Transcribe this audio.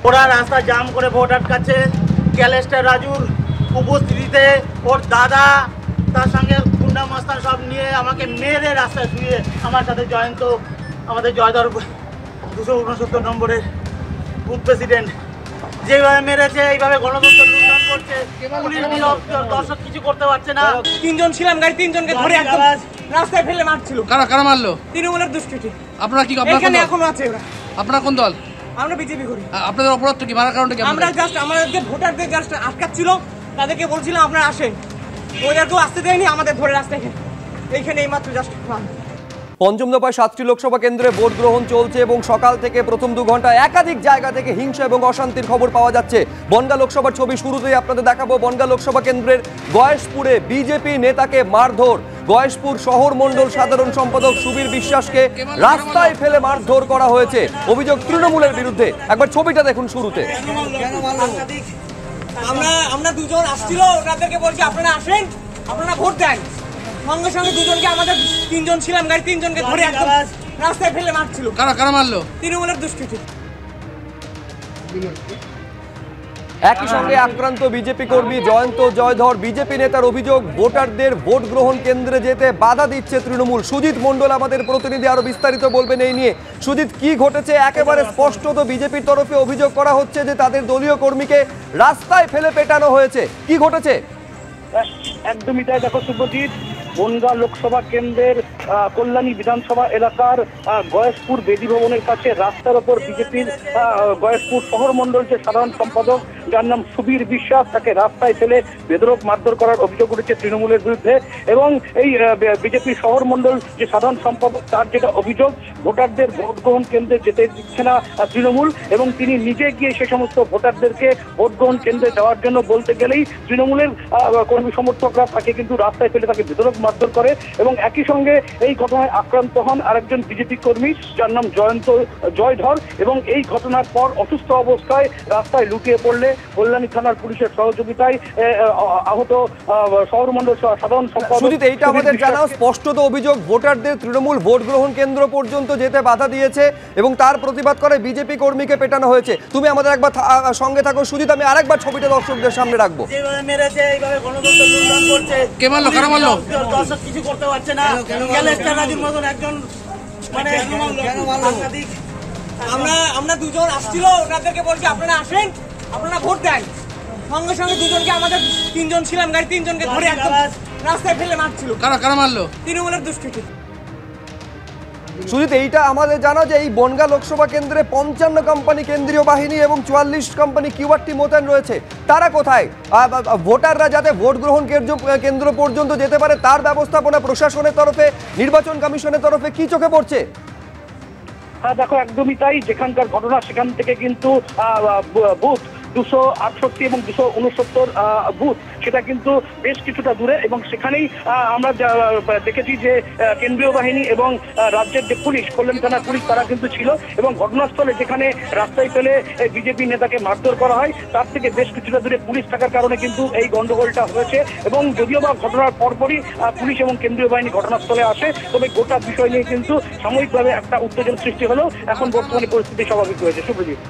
ওরা রাস্তা জাম করে ভোট আটকাচ্ছে। ক্যালেস্টার রাজুর উপস্থিতিতে ওর দাদা তার সঙ্গে গুন্ডা মাস্তান সব নিয়ে আমাকে মেরে রাস্তায় শুয়ে আমার সাথে জয়ন্ত আমাদের জয়ধর 269 নম্বরের বুথ প্রেসিডেন্ট যেভাবে মেরেছে এইভাবে গণতন্ত্র লুণ্ঠন করছে। পুলিশ দর্শক কিছু করতে পারছে না। তিনজন ছিলাম, গাড়ি তিনজনকে ধরে একদম রাস্তায় ফেলে মারছিল। কারা মারলো? তৃণমূলের দুষ্কৃতী। আপনারা কি এখানে এখনো আছে ওরা? আপনারা কোন দল? আমরা বিজেপি করি। আপনাদের অপরাধটা কি, মারার কারণটা কি? আমরা জাস্ট আমাদের ভোটারদের জাস্ট আটকাচ্ছিল, তাদেরকে বলছিলাম আপনারা আসেন, ওদেরকেও আসতে দেয়নি, আমাদের ধরে রাস্তায় এইখানে এইমাত্র জাস্ট। পঞ্চম দফায় 7টি লোকসভা কেন্দ্রে ভোট গ্রহণ চলছে এবং সকাল থেকে প্রথম 2 ঘন্টায় একাধিক জায়গা থেকে হিংসা এবং অশান্তির খবর পাওয়া যাচ্ছে। বনগাঁ লোকসভার ছবি শুরুতেই আপনাদের দেখাবো। বনগাঁ লোকসভা কেন্দ্রের গয়েশপুরে বিজেপি নেতাকে মারধর। গয়েশপুর শহর মণ্ডল সাধারণ সম্পাদক সুবীর বিশ্বাসকে রাস্তায় ফেলে মারধর করা হয়েছে। অভিযোগ তৃণমূলের বিরুদ্ধে। একবার ছবিটা দেখুন শুরুতে। আমরা দুজন আসছিল, ওনাদেরকে বলছি আপনারা আসেন, আপনারা ভোট দেন। সঙ্গে সঙ্গে দুজনকে, আমাদের তিনজন ছিলাম, গাড়ি তিনজনকে ধরে একদম রাস্তায় ফেলে মারছিল। কারা মারলো? তৃণমূলের দুষ্কৃতী। একই সঙ্গে আক্রান্ত বিজেপি কর্মী জয়ন্ত জয়ধর। বিজেপি নেতার অভিযোগ ভোটারদের ভোট গ্রহণ কেন্দ্রে যেতে বাধা দিচ্ছে তৃণমূল। সুজিত মণ্ডল আমাদের প্রতিনিধি আরো বিস্তারিত বলবেন এই নিয়ে। সুজিত, কি ঘটেছে? একেবারে স্পষ্টত বিজেপির তরফে অভিযোগ করা হচ্ছে যে তাদের দলীয় কর্মীকে রাস্তায় ফেলে পেটানো হয়েছে। কি ঘটেছে? একদমই তাই। দেখো শুভজিৎ, বনগাঁ লোকসভা কেন্দ্রের কল্যাণী বিধানসভা এলাকার গয়েশপুর বেদি ভবনের কাছে রাস্তার ওপর বিজেপির গয়েশপুর শহর মণ্ডল যে সাধারণ সম্পাদক, যার নাম সুবীর বিশ্বাস, তাকে রাস্তায় ফেলে বেধড়ক মারধর করার অভিযোগ উঠেছে তৃণমূলের বিরুদ্ধে। এবং এই বিজেপি শহর মণ্ডল যে সাধারণ সম্পাদক, তার যেটা অভিযোগ, ভোটারদের ভোট গ্রহণ কেন্দ্রে যেতে দিচ্ছে না তৃণমূল, এবং তিনি নিজে গিয়ে সে সমস্ত ভোটারদেরকে ভোট গ্রহণ কেন্দ্রে যাওয়ার জন্য বলতে গেলেই তৃণমূলের কর্মী সমর্থকরা তাকে কিন্তু রাস্তায় ফেলে তাকে বেধড়ক মারধর করে। এবং একই সঙ্গে এই ঘটনায় আক্রান্ত হন আরেকজন বিজেপি কর্মী, যার নাম জয়ন্ত জয়ধর। এবং এই ঘটনার পর অসুস্থ অবস্থায় রাস্তায় লুটিয়ে পড়লে কল্যাণী থানার পুলিশের সহযোগিতায় আহত শহর মণ্ডল সাধারণ সম্পাদক। সুজিত, এইটা আমাদের জানাও। স্পষ্টত অভিযোগ ভোটারদের তৃণমূল ভোট গ্রহণ কেন্দ্র পর্যন্ত যেতে বাধা দিয়েছে এবং তার প্রতিবাদ করে বিজেপি কর্মীকে পেটানো হয়েছে। তুমি আমাদের একবার সঙ্গে থাকো সুজিত, আমি আরেকবার ছবিটা দর্শকদের সামনে রাখবো। যেভাবে মেরেছে এইভাবে গণতন্ত্র লুণ্ঠন করছে। কে মারলো? কারা মারলো? দর্শক কিছু করতে পারছে না। ক্যালেস্টার রাজুর মতন একজন মানে আমরা দুজন আসছিল, ওনাদেরকে বলছি আপনারা আসেন, আপনারা ভোট দেন। সঙ্গে সঙ্গে দুজনকে, আমাদের তিনজন ছিলাম, গাড়ি তিনজনকে ধরে একদম রাস্তায় ফেলে মারছিল। কারা মারলো? তৃণমূলের দুষ্কৃতী। সুজিত, এইটা আমাদের জানা যে এই বনগাঁ লোকসভা কেন্দ্রে 55 কোম্পানি কেন্দ্রীয় বাহিনী এবং 44 কোম্পানি কিউআরটি মোতায়েন রয়েছে। তারা কোথায়? ভোটাররা যাতে ভোট গ্রহণ কেন্দ্র পর্যন্ত যেতে পারে তার ব্যবস্থাপনা প্রশাসনের তরফে, নির্বাচন কমিশনের তরফে কি চোখে পড়ছে? হ্যাঁ দেখো, একদমই তাই। যেখানকার ঘটনা সেখান থেকে কিন্তু বুথ 268 এবং 269 বুথ, সেটা কিন্তু বেশ কিছুটা দূরে। এবং সেখানেই আমরা দেখেছি যে কেন্দ্রীয় বাহিনী এবং রাজ্যের যে পুলিশ, কল্যাণ থানার পুলিশ, তারা কিন্তু ছিল। এবং ঘটনাস্থলে যেখানে রাস্তায় ফেলে বিজেপি নেতাকে মারধর করা হয়, তার থেকে বেশ কিছুটা দূরে পুলিশ থাকার কারণে কিন্তু এই গন্ডগোলটা হয়েছে। এবং যদিও বা ঘটনার পরপরই পুলিশ এবং কেন্দ্রীয় বাহিনী ঘটনাস্থলে আসে, তবে গোটা বিষয় নিয়ে কিন্তু সাময়িকভাবে একটা উত্তেজনা সৃষ্টি হলেও এখন বর্তমানে পরিস্থিতি স্বাভাবিক হয়েছে। শুভজিৎ।